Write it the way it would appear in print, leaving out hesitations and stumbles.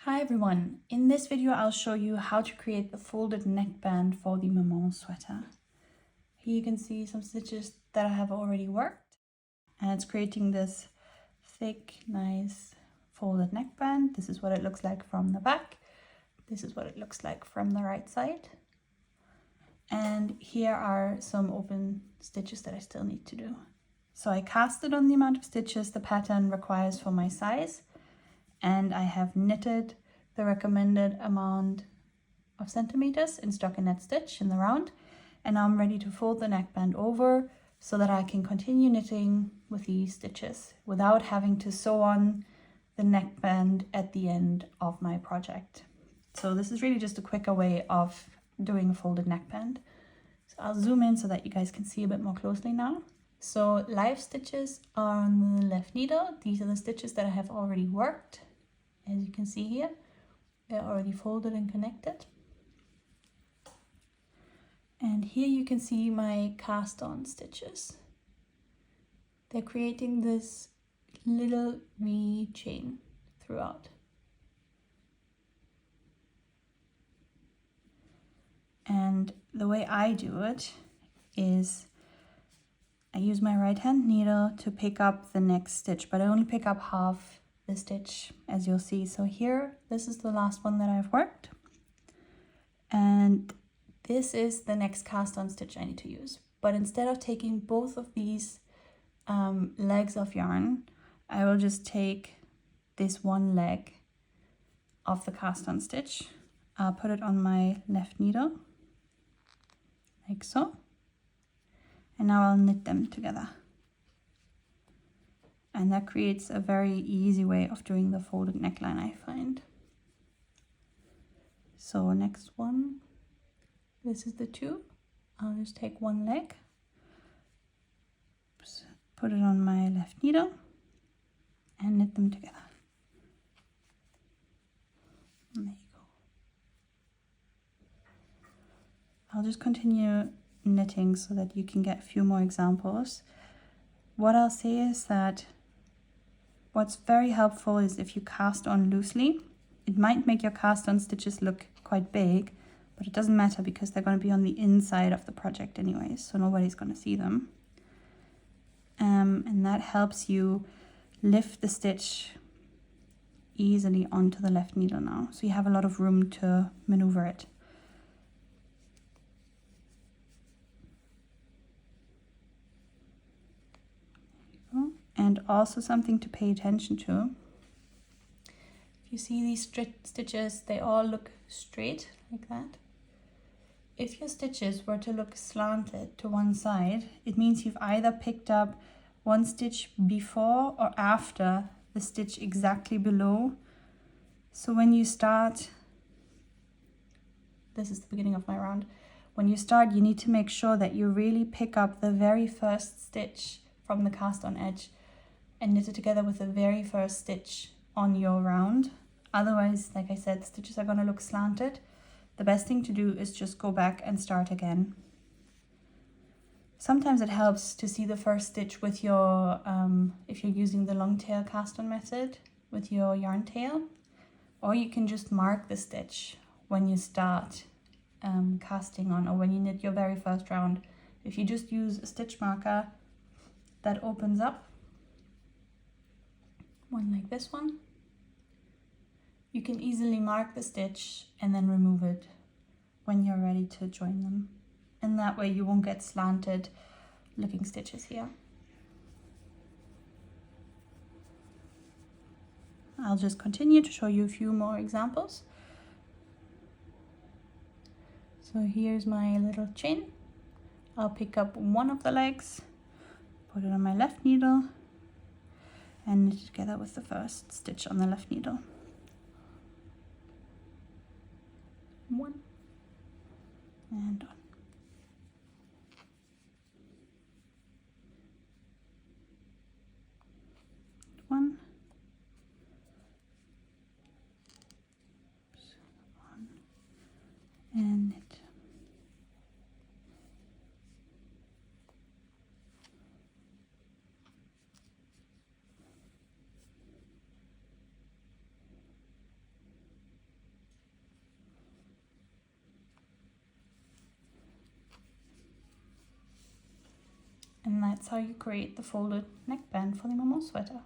Hi everyone, in this video I'll show you how to create the folded neckband for the Maman sweater. Here you can see some stitches that I have already worked, and it's creating this thick, nice folded neckband. This is what it looks like from the back. This is what it looks like from the right side. And here are some open stitches that I still need to do. So I casted on the amount of stitches the pattern requires for my size, and I have knitted the recommended amount of centimeters in stockinette stitch in the round, and now I'm ready to fold the neckband over so that I can continue knitting with these stitches without having to sew on the neckband at the end of my project. So this is really just a quicker way of doing a folded neckband. So I'll zoom in so that you guys can see a bit more closely now. So live stitches are on the left needle. These are the stitches that I have already worked. As you can see here, they're already folded and connected. And here you can see my cast on stitches. They're creating this little V chain throughout. And the way I do it is I use my right hand needle to pick up the next stitch, but I only pick up half the stitch, as you'll see. So here, this is the last one that I've worked, and this is the next cast on stitch I need to use. But instead of taking both of these legs of yarn, I will just take this one leg of the cast on stitch. I'll put it on my left needle like so, and now I'll knit them together. And that creates a very easy way of doing the folded neckline, I find. So next one, this is the two. I'll just take one leg, put it on my left needle, and knit them together. And there you go. I'll just continue knitting so that you can get a few more examples. What I'll say is that what's very helpful is if you cast on loosely. It might make your cast on stitches look quite big, but it doesn't matter because they're going to be on the inside of the project anyways, so nobody's going to see them. And that helps you lift the stitch easily onto the left needle now, so you have a lot of room to maneuver it. And also something to pay attention to. If you see these stitches, they all look straight like that. If your stitches were to look slanted to one side, it means you've either picked up one stitch before or after the stitch exactly below. So when you start, this is the beginning of my round, when you start, you need to make sure that you really pick up the very first stitch from the cast on edge and knit it together with the very first stitch on your round. Otherwise, like I said, the stitches are going to look slanted. The best thing to do is just go back and start again. Sometimes it helps to see the first stitch with your, if you're using the long tail cast on method with your yarn tail, or you can just mark the stitch when you start casting on, or when you knit your very first round. If you just use a stitch marker that opens up, one like this one, you can easily mark the stitch and then remove it when you're ready to join them. And that way you won't get slanted looking stitches here. I'll just continue to show you a few more examples. So here's my little chain. I'll pick up one of the legs, put it on my left needle, and knit it together with the first stitch on the left needle. One and on. One. One. And knit. that's how you create the folded neckband for the Maman sweater.